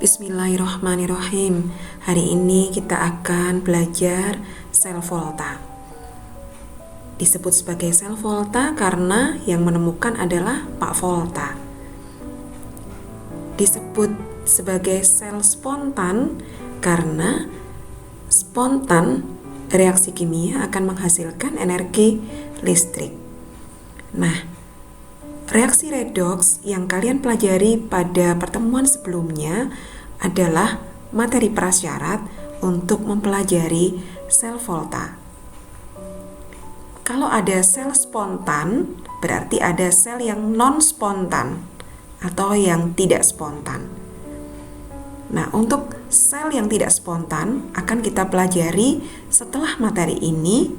Bismillahirrahmanirrahim. Hari ini kita akan belajar sel volta. Disebut sebagai sel volta karena yang menemukan adalah Pak Volta. Disebut sebagai sel spontan karena spontan reaksi kimia akan menghasilkan energi listrik. Nah, reaksi redoks yang kalian pelajari pada pertemuan sebelumnya adalah materi prasyarat untuk mempelajari sel volta. Kalau ada sel spontan, berarti ada sel yang non-spontan atau yang tidak spontan. Nah, untuk sel yang tidak spontan akan kita pelajari setelah materi ini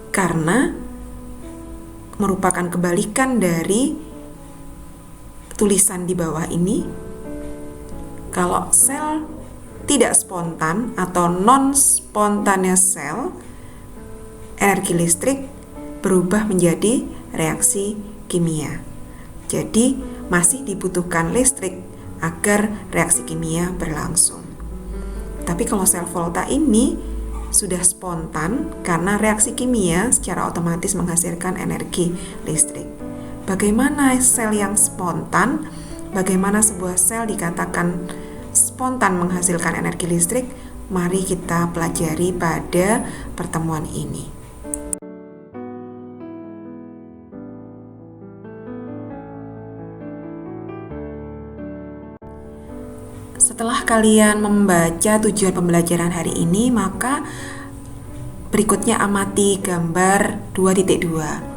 karena merupakan kebalikan dari tulisan di bawah ini. Kalau sel tidak spontan atau non-spontaneous cell, energi listrik berubah menjadi reaksi kimia. Jadi masih dibutuhkan listrik agar reaksi kimia berlangsung. Tapi kalau sel volta ini sudah spontan karena reaksi kimia secara otomatis menghasilkan energi listrik. Bagaimana sel yang spontan? Bagaimana sebuah sel dikatakan spontan menghasilkan energi listrik? Mari kita pelajari pada pertemuan ini. Setelah kalian membaca tujuan pembelajaran hari ini, maka berikutnya amati gambar 2.2.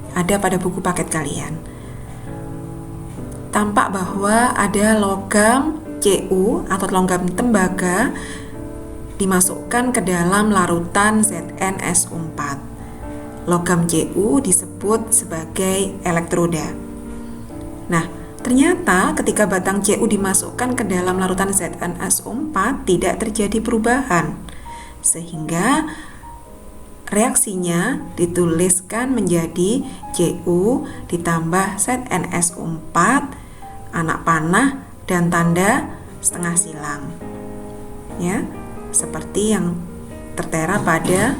Ada pada buku paket kalian. Tampak bahwa ada logam Cu atau logam tembaga dimasukkan ke dalam larutan ZnSO4. Logam Cu disebut sebagai elektroda. Nah, ternyata ketika batang Cu dimasukkan ke dalam larutan ZnSO4 tidak terjadi perubahan, sehingga reaksinya dituliskan menjadi Cu ditambah ZnSO4, anak panah, dan tanda setengah silang. Ya, seperti yang tertera pada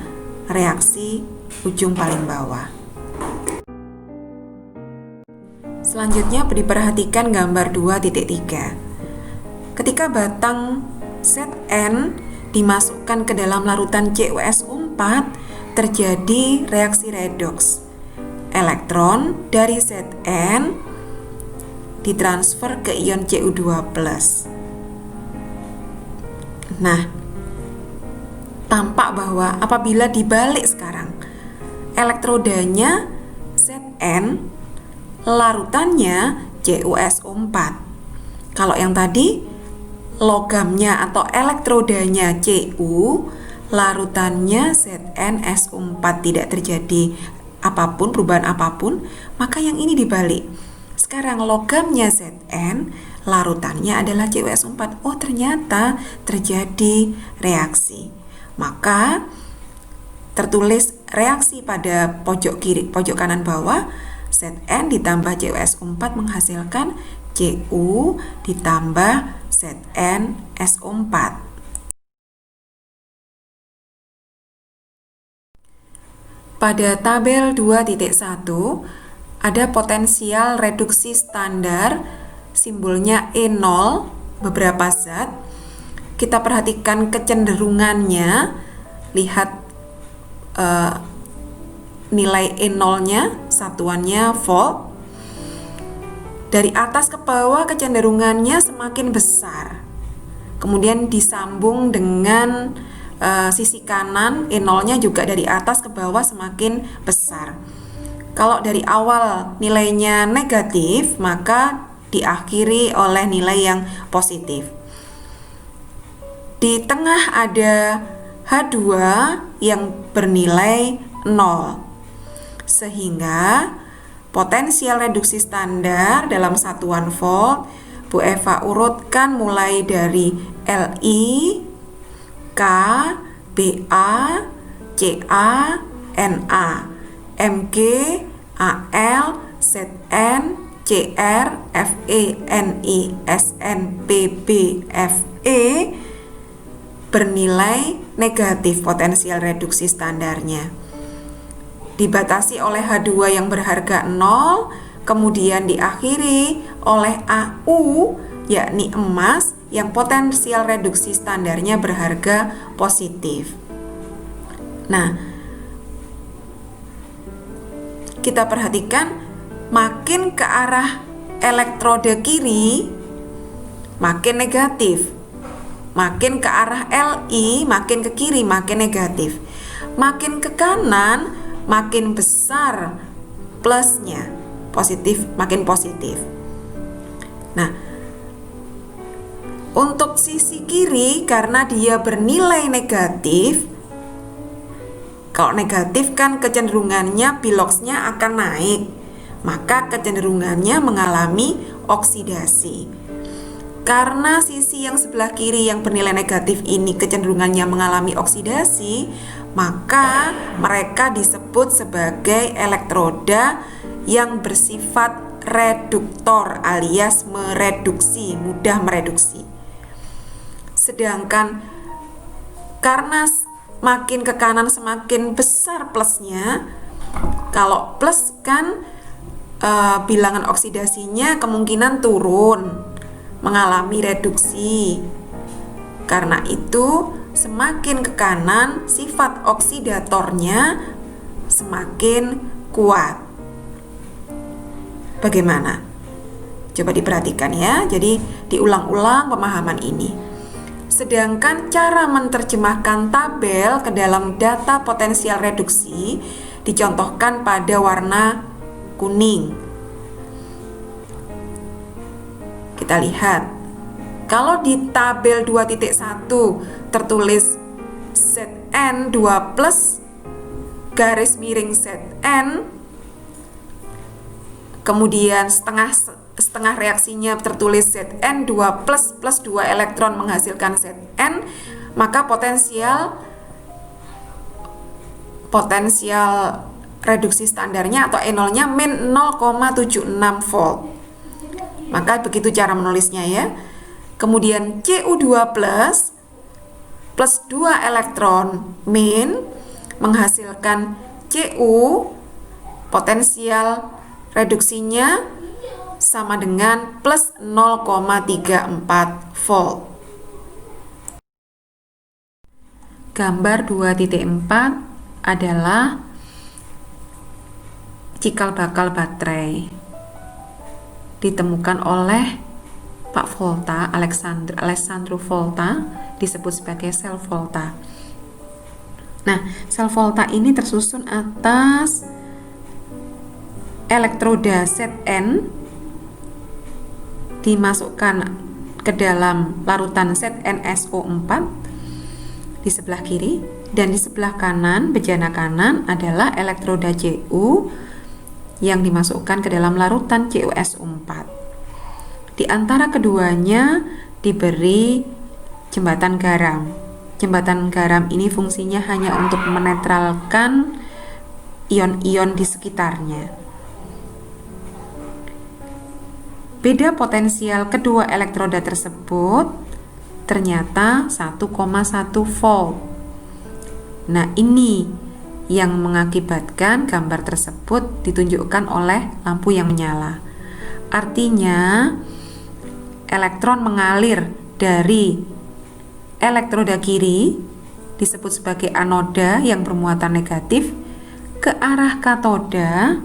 reaksi ujung paling bawah. Selanjutnya diperhatikan gambar 2.3. Ketika batang Zn dimasukkan ke dalam larutan CuSO4, terjadi reaksi redoks. Elektron dari Zn ditransfer ke ion Cu2+. Nah, tampak bahwa apabila dibalik sekarang, elektrodanya Zn, larutannya CuSO4. Kalau yang tadi logamnya atau elektrodanya Cu, larutannya ZnSO4, tidak terjadi apapun, perubahan apapun, maka yang ini dibalik. Sekarang logamnya Zn, larutannya adalah CuSO4. Oh, ternyata terjadi reaksi. Maka tertulis reaksi pada pojok kiri, pojok kanan bawah, Zn ditambah CuSO4 menghasilkan Cu ditambah ZnSO4. Pada tabel 2.1 ada potensial reduksi standar, simbolnya E0, beberapa zat. Kita perhatikan kecenderungannya, lihat nilai E0-nya, satuannya volt. Dari atas ke bawah kecenderungannya semakin besar. Kemudian disambung dengan sisi kanan, E0-nya juga dari atas ke bawah semakin besar. Kalau dari awal nilainya negatif, maka diakhiri oleh nilai yang positif. Di tengah ada H2 yang bernilai 0. Sehingga potensial reduksi standar dalam satuan volt, Bu Eva urutkan mulai dari Li, K, Ba, Ca, Na, Mg, Al, Zn, Cr, Fe, Ni, Sn, Pb, Fe bernilai negatif potensial reduksi standarnya. Dibatasi oleh H2 yang berharga 0, kemudian diakhiri oleh Au, yakni emas, yang potensial reduksi standarnya berharga positif. Nah, kita perhatikan makin ke arah elektroda kiri makin negatif, makin ke arah Li makin ke kiri makin negatif, makin ke kanan makin besar plusnya, positif makin positif. Nah, untuk sisi kiri karena dia bernilai negatif, kalau negatif kan kecenderungannya biloxnya akan naik, maka kecenderungannya mengalami oksidasi. Karena sisi yang sebelah kiri yang bernilai negatif ini kecenderungannya mengalami oksidasi, maka mereka disebut sebagai elektroda yang bersifat reduktor alias mereduksi, mudah mereduksi. Sedangkan karena makin ke kanan semakin besar plusnya, kalau plus kan bilangan oksidasinya kemungkinan turun, mengalami reduksi. Karena itu semakin ke kanan sifat oksidatornya semakin kuat. Bagaimana? Coba diperhatikan ya. Jadi diulang-ulang pemahaman ini. Sedangkan cara menerjemahkan tabel ke dalam data potensial reduksi dicontohkan pada warna kuning. Kita lihat, kalau di tabel 2.1 tertulis Zn 2 plus garis miring Zn, kemudian setengah reaksinya tertulis Zn 2 plus 2 elektron menghasilkan Zn, maka potensial reduksi standarnya atau E0-nya min 0,76 volt. Maka begitu cara menulisnya ya. Kemudian Cu2 plus 2 elektron min menghasilkan Cu, potensial reduksinya sama dengan plus 0,34 volt. Gambar 2.4 adalah cikal bakal baterai ditemukan oleh Pak Volta, Alessandro Volta, disebut sebagai sel Volta. Nah, sel Volta ini tersusun atas elektroda Zn dimasukkan ke dalam larutan ZnSO4 di sebelah kiri, dan di sebelah kanan, bejana kanan adalah elektroda Cu yang dimasukkan ke dalam larutan CuSO4. Di antara keduanya diberi jembatan garam. Jembatan garam ini fungsinya hanya untuk menetralkan ion-ion di sekitarnya. Beda potensial kedua elektroda tersebut ternyata 1,1 volt. Nah, ini yang mengakibatkan gambar tersebut ditunjukkan oleh lampu yang menyala. Artinya, elektron mengalir dari elektroda kiri disebut sebagai anoda yang bermuatan negatif ke arah katoda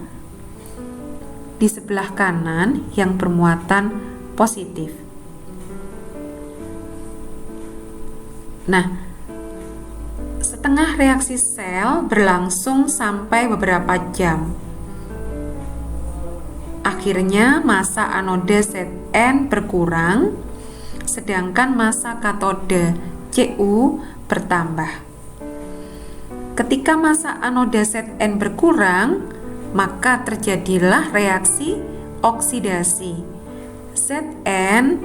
di sebelah kanan yang bermuatan positif. Nah, setengah reaksi sel berlangsung sampai beberapa jam. Akhirnya massa anoda Zn berkurang, sedangkan massa katoda Cu bertambah. Ketika massa anoda Zn berkurang, maka terjadilah reaksi oksidasi. Zn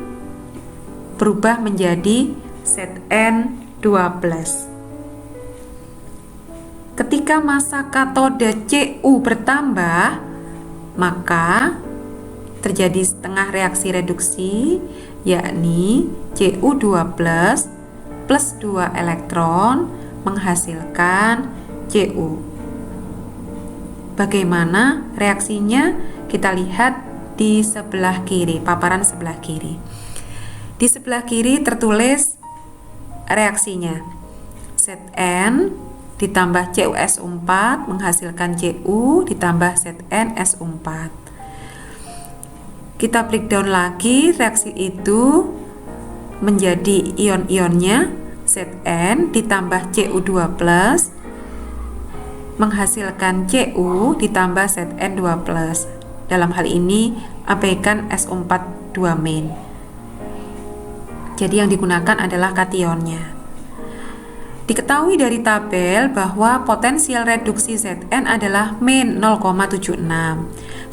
berubah menjadi Zn2+. Ketika massa katoda Cu bertambah, maka terjadi setengah reaksi reduksi, yakni Cu2 plus 2 elektron menghasilkan Cu. Bagaimana reaksinya? Kita lihat di sebelah kiri, paparan sebelah kiri. Di sebelah kiri tertulis reaksinya. Zn ditambah CuSO4 menghasilkan Cu ditambah ZnSO4. Kita breakdown lagi reaksi itu menjadi ion-ionnya. Zn ditambah Cu2 menghasilkan Cu ditambah Zn2 plus. Dalam hal ini abaikan SO4 2 main. Jadi yang digunakan adalah kationnya. Diketahui dari tabel bahwa potensial reduksi Zn adalah min 0,76,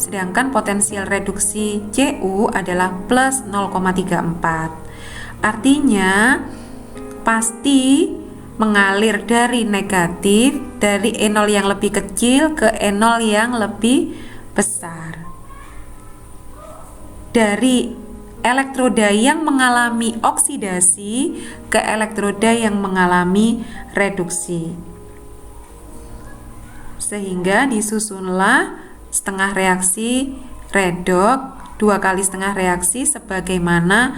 sedangkan potensial reduksi Cu adalah plus 0,34. Artinya pasti mengalir dari negatif, dari E0 yang lebih kecil ke E0 yang lebih besar. Dari elektroda yang mengalami oksidasi ke elektroda yang mengalami reduksi. Sehingga disusunlah setengah reaksi redoks, 2 kali setengah reaksi sebagaimana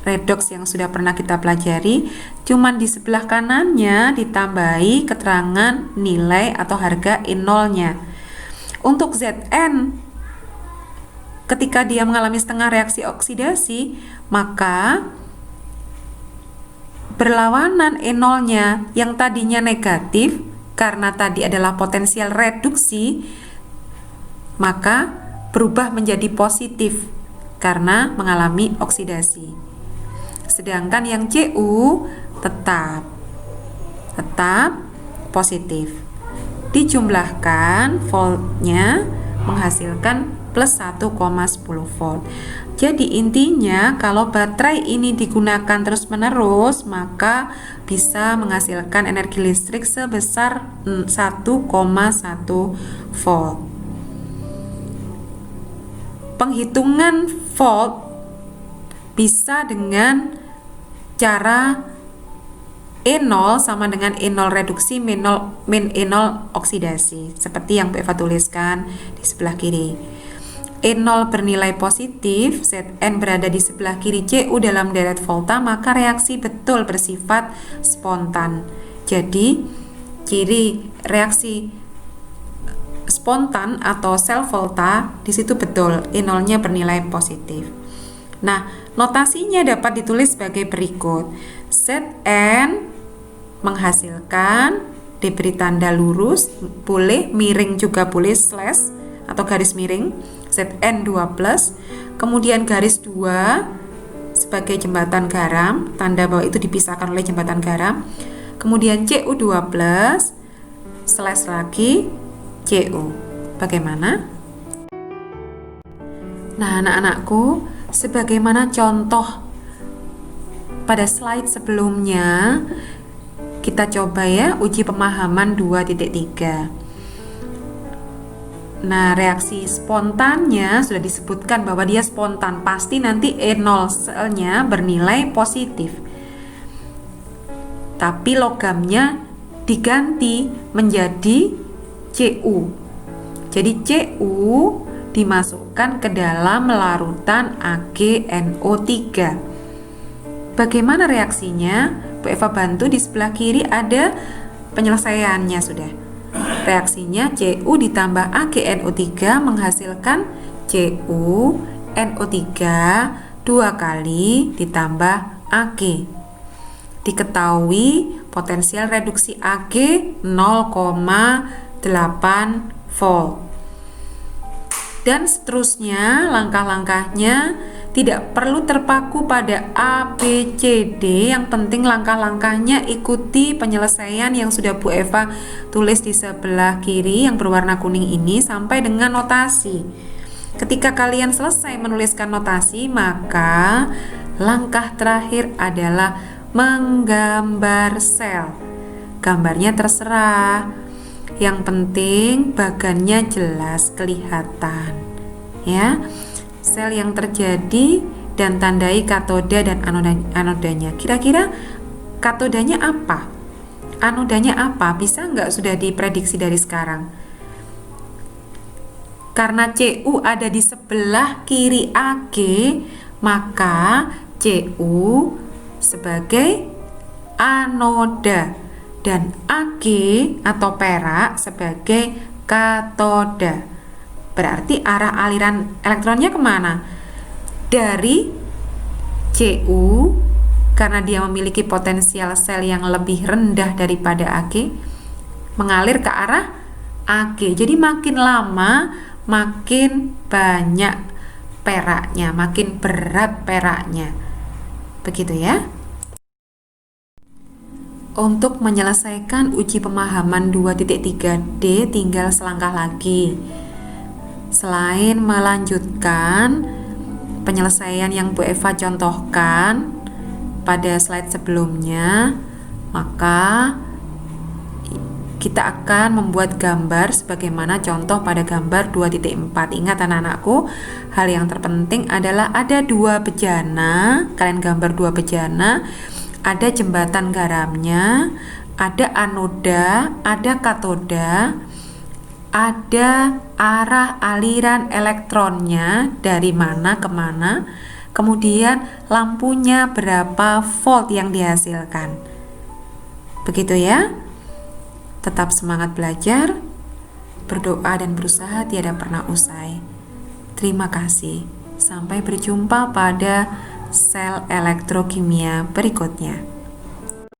redoks yang sudah pernah kita pelajari. Cuman di sebelah kanannya ditambahi keterangan nilai atau harga E0-nya. Untuk Zn, ketika dia mengalami setengah reaksi oksidasi, maka berlawanan E0-nya yang tadinya negatif karena tadi adalah potensial reduksi, maka berubah menjadi positif karena mengalami oksidasi. Sedangkan yang Cu tetap positif. Dijumlahkan voltnya menghasilkan plus 1,10 volt. Jadi intinya kalau baterai ini digunakan terus-menerus, maka bisa menghasilkan energi listrik sebesar 1,1 volt. Penghitungan volt bisa dengan cara E0 sama dengan E0 reduksi min E0 oksidasi, seperti yang Bu Eva tuliskan di sebelah kiri. E0 bernilai positif, Zn berada di sebelah kiri Cu dalam deret volta, maka reaksi betul bersifat spontan. Jadi ciri reaksi spontan atau self volta di situ betul, E0-nya bernilai positif. Nah, notasinya dapat ditulis sebagai berikut. Zn menghasilkan, diberi tanda lurus, boleh miring juga boleh, slash atau garis miring, Zn2+, kemudian garis 2 sebagai jembatan garam, tanda bahwa itu dipisahkan oleh jembatan garam, kemudian Cu2+, slash lagi Cu. Bagaimana? Nah, anak-anakku, sebagaimana contoh pada slide sebelumnya, kita coba ya uji pemahaman 2.3. Nah, reaksi spontannya sudah disebutkan bahwa dia spontan, pasti nanti E0 selnya bernilai positif. Tapi logamnya diganti menjadi Cu. Jadi Cu dimasukkan ke dalam larutan AgNO3. Bagaimana reaksinya? Bu Eva bantu di sebelah kiri ada penyelesaiannya sudah. Reaksinya Cu ditambah AgNO3 menghasilkan CuNO3 2 kali ditambah Ag. Diketahui potensial reduksi Ag 0,8 volt. Dan seterusnya langkah-langkahnya tidak perlu terpaku pada A, B, C, D. Yang penting langkah-langkahnya ikuti penyelesaian yang sudah Bu Eva tulis di sebelah kiri yang berwarna kuning ini sampai dengan notasi. Ketika kalian selesai menuliskan notasi, maka langkah terakhir adalah menggambar sel. Gambarnya terserah. Yang penting bagannya jelas kelihatan. Ya. sel yang terjadi dan tandai katoda dan anodanya. Kira-kira katodanya apa? Anodanya apa? Bisa nggak sudah diprediksi dari sekarang? Karena Cu ada di sebelah kiri Ag, maka Cu sebagai anoda dan Ag atau perak sebagai katoda. Berarti arah aliran elektronnya kemana? Dari Cu, karena dia memiliki potensial sel yang lebih rendah daripada Ag, mengalir ke arah Ag. Jadi makin lama makin banyak peraknya, makin berat peraknya. Begitu ya. Untuk menyelesaikan uji pemahaman 2.3D tinggal selangkah lagi. Selain melanjutkan penyelesaian yang Bu Eva contohkan pada slide sebelumnya, maka kita akan membuat gambar sebagaimana contoh pada gambar 2.4. Ingat anak-anakku, hal yang terpenting adalah ada dua bejana. Kalian gambar dua bejana, ada jembatan garamnya, ada anoda, ada katoda, ada arah aliran elektronnya dari mana ke mana, kemudian lampunya berapa volt yang dihasilkan. Begitu ya. Tetap semangat belajar, berdoa dan berusaha tiada pernah usai. Terima kasih. Sampai berjumpa pada sel elektrokimia berikutnya.